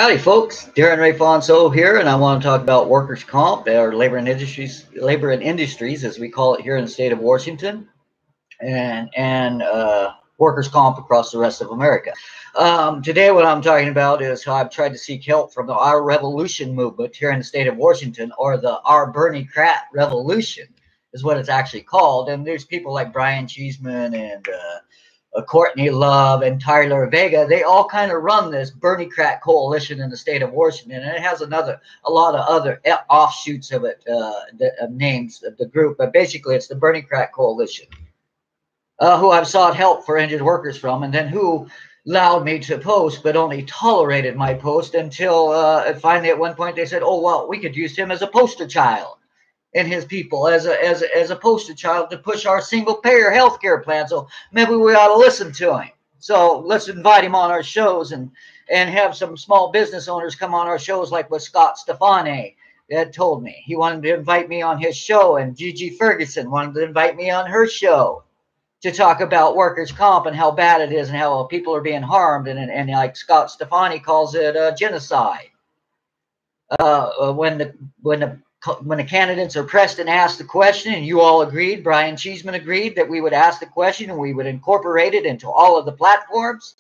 Howdy, folks. Darren Ray Fonso here, and I want to talk about workers' comp, or labor and industries, as we call it here in the state of Washington, and workers' comp across the rest of America. Today, what I'm talking about is how I've tried to seek help from the Our Revolution movement here in the state of Washington, or the Our Bernie Crat Revolution, is what it's actually called. And there's people like Brian Cheeseman and Courtney Love and Tyler Vega. They all kind of run this Bernie Crat coalition in the state of Washington, and it has a lot of other offshoots of it, names of the group, but basically it's the Bernie Crat coalition, who I've sought help for injured workers from, and then who allowed me to post, but only tolerated my post until finally at one point they said, "Oh well, we could use him as a poster child." And his people as a poster child to push our single payer health care plan. So maybe we ought to listen to him. So let's invite him on our shows and have some small business owners come on our shows, like with Scott Stefani had told me. He wanted to invite me on his show, and Gigi Ferguson wanted to invite me on her show to talk about workers' comp and how bad it is and how people are being harmed. And like Scott Stefani calls it genocide. When the candidates are pressed and asked the question, and you all agreed, Brian Cheeseman agreed that we would ask the question and we would incorporate it into all of the platforms,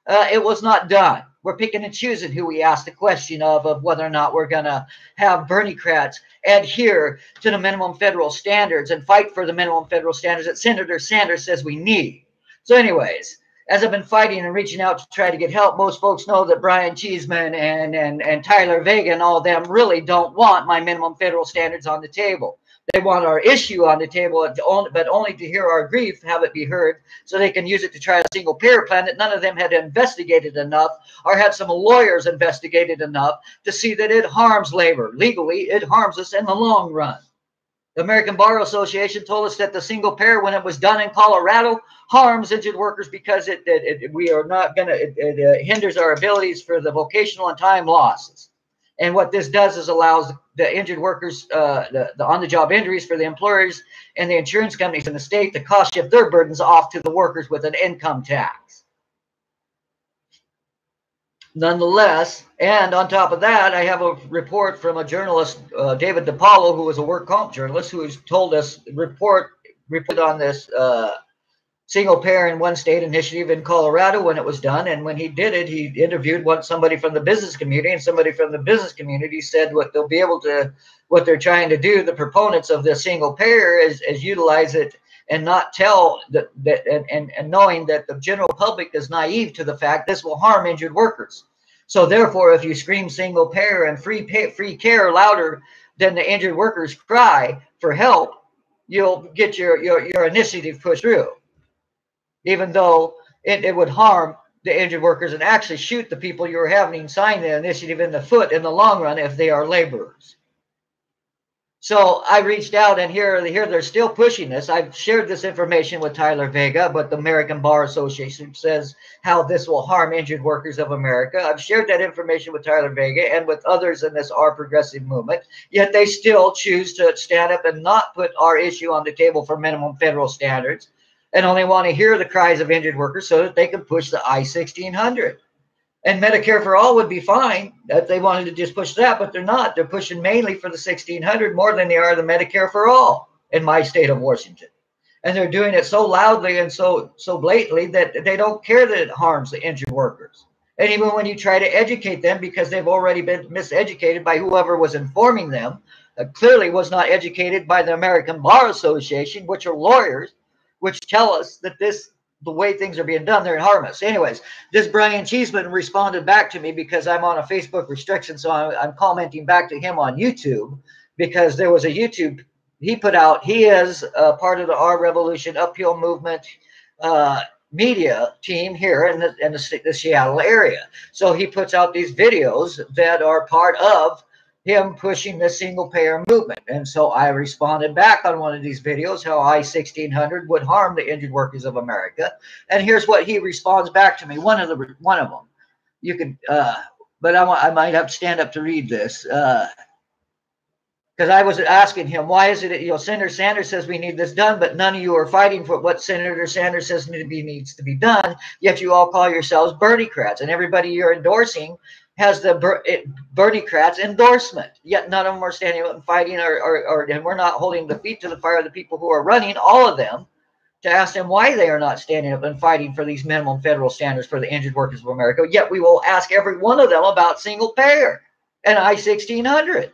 it was not done. We're picking and choosing who we ask the question of whether or not we're going to have Bernie Crats adhere to the minimum federal standards and fight for the minimum federal standards that Senator Sanders says we need. So anyways, as I've been fighting and reaching out to try to get help, most folks know that Brian Cheeseman and Tyler Vega and all of them really don't want my minimum federal standards on the table. They want our issue on the table, but only to hear our grief, have it be heard, so they can use it to try a single payer plan that none of them had investigated enough or had some lawyers investigated enough to see that it harms labor. Legally, it harms us in the long run. The American Bar Association told us that the single payer, when it was done in Colorado, harms injured workers because it hinders our abilities for the vocational and time losses. And what this does is allows the injured workers, the on-the-job injuries for the employers and the insurance companies in the state to cost shift their burdens off to the workers with an income tax. Nonetheless, and on top of that, I have a report from a journalist, David DiPaolo, who was a work comp journalist, who has told us report on this single payer in one state initiative in Colorado when it was done. And when he did it, he interviewed somebody from the business community, and somebody from the business community said what they're trying to do, the proponents of this single payer, is utilize it and not tell and knowing that the general public is naive to the fact this will harm injured workers. So therefore, if you scream single payer and free care louder than the injured workers cry for help, you'll get your initiative pushed through, even though it would harm the injured workers and actually shoot the people you're having sign the initiative in the foot in the long run if they are laborers. So I reached out, and here they're still pushing this. I've shared this information with Tyler Vega, but the American Bar Association says how this will harm injured workers of America. I've shared that information with Tyler Vega and with others in this Our Progressive movement, yet they still choose to stand up and not put our issue on the table for minimum federal standards, and only want to hear the cries of injured workers so that they can push the I-1600. And Medicare for all would be fine if they wanted to just push that, but they're not. They're pushing mainly for the 1600 more than they are the Medicare for all in my state of Washington. And they're doing it so loudly and so blatantly that they don't care that it harms the injured workers. And even when you try to educate them, because they've already been miseducated by whoever was informing them, clearly was not educated by the American Bar Association, which are lawyers, which tell us that the way things are being done, they're harm us. Anyways, this Brian Cheeseman responded back to me because I'm on a Facebook restriction, so I'm commenting back to him on YouTube, because there was a YouTube he put out. He is part of the Our Revolution Uphill Movement media team here in the Seattle area. So he puts out these videos that are part of him pushing the single payer movement. And so I responded back on one of these videos how I-1600 would harm the injured workers of America. And here's what he responds back to me. One of them. You could, but I might have to stand up to read this. Because I was asking him, why is it, Senator Sanders says we need this done, but none of you are fighting for what Senator Sanders says needs to be done, yet you all call yourselves Bernie Crats, and everybody you're endorsing has the Bernie-crats endorsement, yet none of them are standing up and fighting, and we're not holding the feet to the fire of the people who are running, all of them, to ask them why they are not standing up and fighting for these minimum federal standards for the injured workers of America. Yet we will ask every one of them about single payer and I-1600.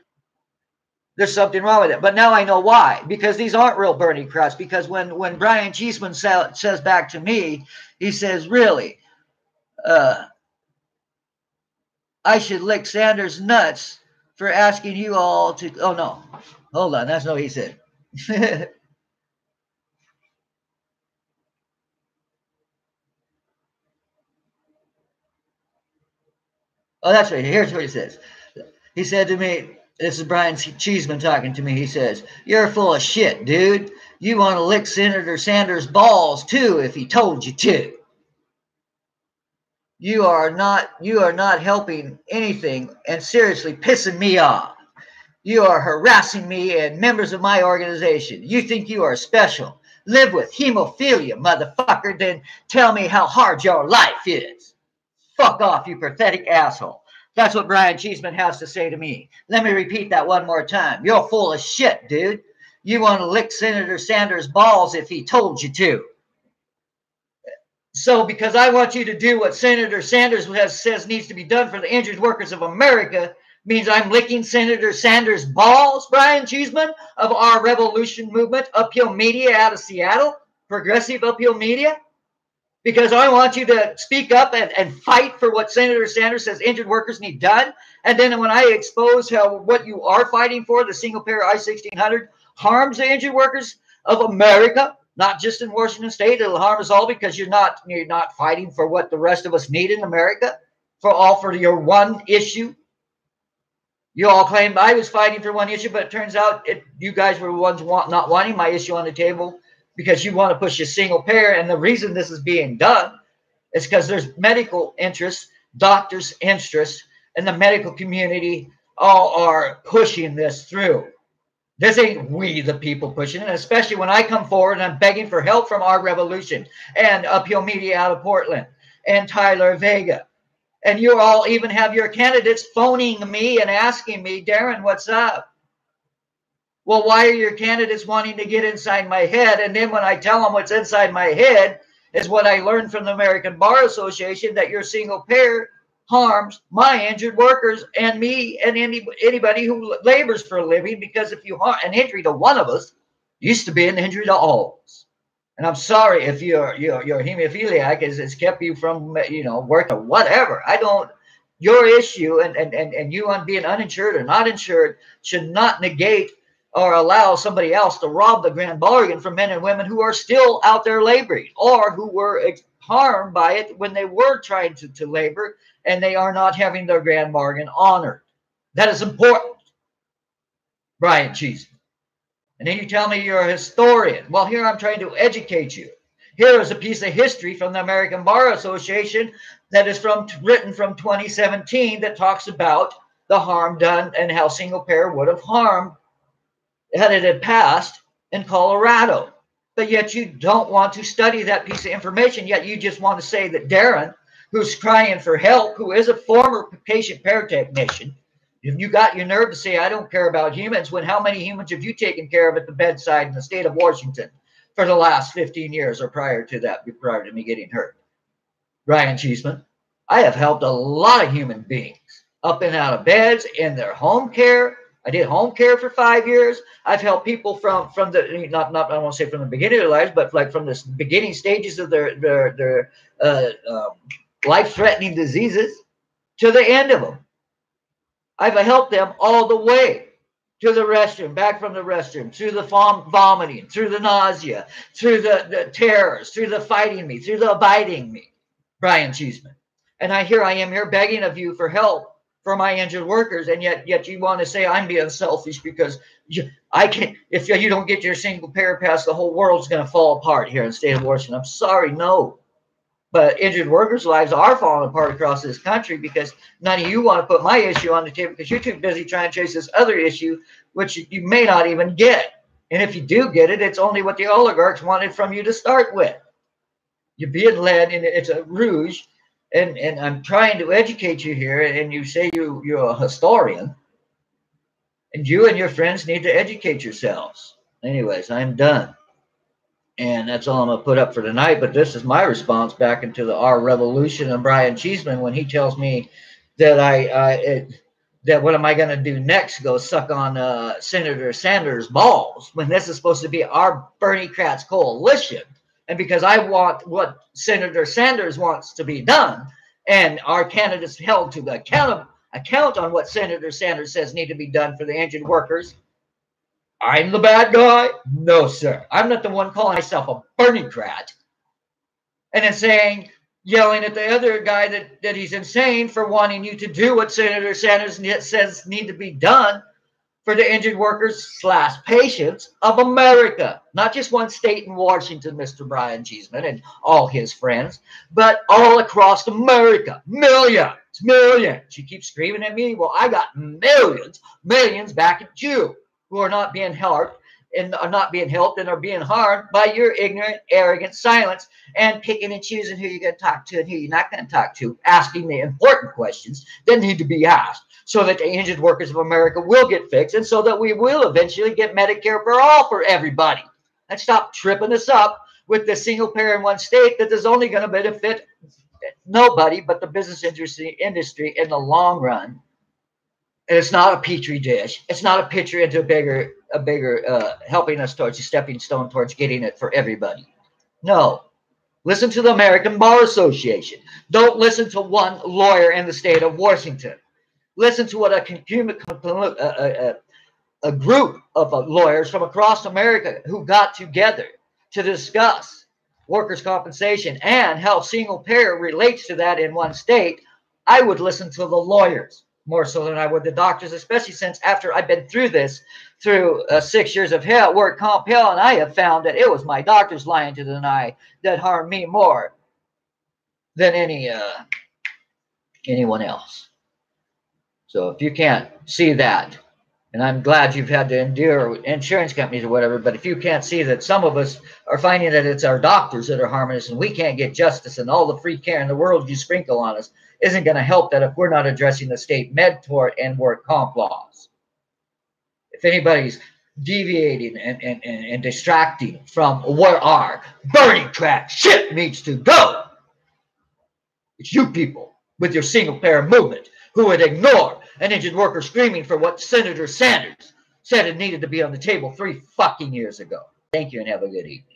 There's something wrong with it. But now I know why, because these aren't real Bernie-crats. Because when Brian Cheeseman says back to me, he says, really, I should lick Sanders nuts for asking you all to, oh no, hold on, that's not what he said. Oh, that's right. Here's what he says. He said to me, this is Brian Cheeseman talking to me. He says, you're full of shit, dude. You want to lick Senator Sanders' balls too if he told you to. You are not helping anything and seriously pissing me off. You are harassing me and members of my organization. You think you are special. Live with hemophilia, motherfucker, then tell me how hard your life is. Fuck off, you pathetic asshole. That's what Brian Cheeseman has to say to me. Let me repeat that one more time. You're full of shit, dude. You want to lick Senator Sanders' balls if he told you to. So because I want you to do what Senator Sanders says needs to be done for the injured workers of America means I'm licking Senator Sanders' balls, Brian Cheeseman, of our revolution movement, Uphill Media out of Seattle, progressive Uphill Media? Because I want you to speak up and fight for what Senator Sanders says injured workers need done. And then when I expose how what you are fighting for, the single-payer I-1600, harms the injured workers of America, not just in Washington State, it'll harm us all because you're not fighting for what the rest of us need in America, for your one issue. You all claimed I was fighting for one issue, but it turns out you guys were the ones not wanting my issue on the table, because you want to push a single payer. And the reason this is being done is because there's medical interests, doctors' interests, and the medical community all are pushing this through. This ain't we, the people, pushing it, especially when I come forward and I'm begging for help from our revolution and Uphill Media out of Portland and Tyler Vega. And you all even have your candidates phoning me and asking me, Darren, what's up? Well, why are your candidates wanting to get inside my head? And then when I tell them what's inside my head is what I learned from the American Bar Association, that your single payer harms my injured workers and me and anybody who labors for a living, because if you harm an injury to one of us, used to be an injury to all of us. And I'm sorry if your hemophiliac has kept you from working or whatever. Your issue and you on being uninsured or not insured should not negate or allow somebody else to rob the grand bargain from men and women who are still out there laboring or who were harmed by it when they were trying to labor and they are not having their grand bargain honored. That is important, Brian Cheeseman. And then you tell me you're a historian. Well, here I'm trying to educate you. Here is a piece of history from the American Bar Association that is written from 2017 that talks about the harm done and how single payer would have harmed had it had passed in Colorado. But yet you don't want to study that piece of information, yet you just want to say that Darren, who's crying for help, who is a former patient care technician, if you got your nerve to say, I don't care about humans, when how many humans have you taken care of at the bedside in the state of Washington for the last 15 years or prior to me getting hurt? Brian Cheeseman, I have helped a lot of human beings up and out of beds in their home care. I did home care for 5 years. I've helped people from the not I won't say from the beginning of their lives, but like from the beginning stages of their life-threatening diseases to the end of them. I've helped them all the way to the restroom, back from the restroom, through the vomiting, through the nausea, through the terrors, through the fighting me, through the abiding me, Brian Cheeseman. And I am here begging of you for help for my injured workers, and yet you want to say I'm being selfish because I can't. If you don't get your single payer pass, the whole world's going to fall apart here in the state of Washington. I'm sorry, no. But injured workers' lives are falling apart across this country because none of you want to put my issue on the table because you're too busy trying to chase this other issue, which you may not even get. And if you do get it, it's only what the oligarchs wanted from you to start with. You're being led, and it's a rouge. and I'm trying to educate you here, and you say you're a historian, and you and your friends need to educate yourselves. Anyways, I'm done. And that's all I'm going to put up for tonight. But this is my response back into the Our Revolution and Brian Cheeseman when he tells me that that what am I going to do next? Go suck on Senator Sanders' balls when this is supposed to be our Bernie Kratz coalition. And because I want what Senator Sanders wants to be done, and our candidates held to the account on what Senator Sanders says need to be done for the injured workers, I'm the bad guy? No, sir. I'm not the one calling myself a Bernie Krat and then yelling at the other guy that he's insane for wanting you to do what Senator Sanders says need to be done for the injured workers / patients of America. Not just one state in Washington, Mr. Brian Cheeseman and all his friends, but all across America. Millions. You keep screaming at me? Well, I got millions back at you, who are not being helped and are not being helped and are being harmed by your ignorant, arrogant silence and picking and choosing who you're going to talk to and who you're not going to talk to, asking the important questions that need to be asked so that the injured workers of America will get fixed and so that we will eventually get Medicare for all for everybody. And stop tripping us up with the single payer in one state that is only going to benefit nobody but the business industry in the long run. And it's not a petri dish. It's not a pitcher into a bigger helping us towards a stepping stone towards getting it for everybody. No. Listen to the American Bar Association. Don't listen to one lawyer in the state of Washington. Listen to what a group of lawyers from across America who got together to discuss workers' compensation and how single payer relates to that in one state. I would listen to the lawyers more so than I would the doctors, especially since after I've been through 6 years of hell, work comp hell, and I have found that it was my doctors lying to the eye that harmed me more than anyone else. So if you can't see that, and I'm glad you've had to endure insurance companies or whatever, but if you can't see that some of us are finding that it's our doctors that are harming us and we can't get justice and all the free care in the world you sprinkle on us isn't going to help that if we're not addressing the state med tort and work comp laws. If anybody's deviating and distracting from where our Bernie Kratz shit needs to go, it's you people with your single payer movement who would ignore an injured worker screaming for what Senator Sanders said it needed to be on the table 3 fucking years ago. Thank you and have a good evening.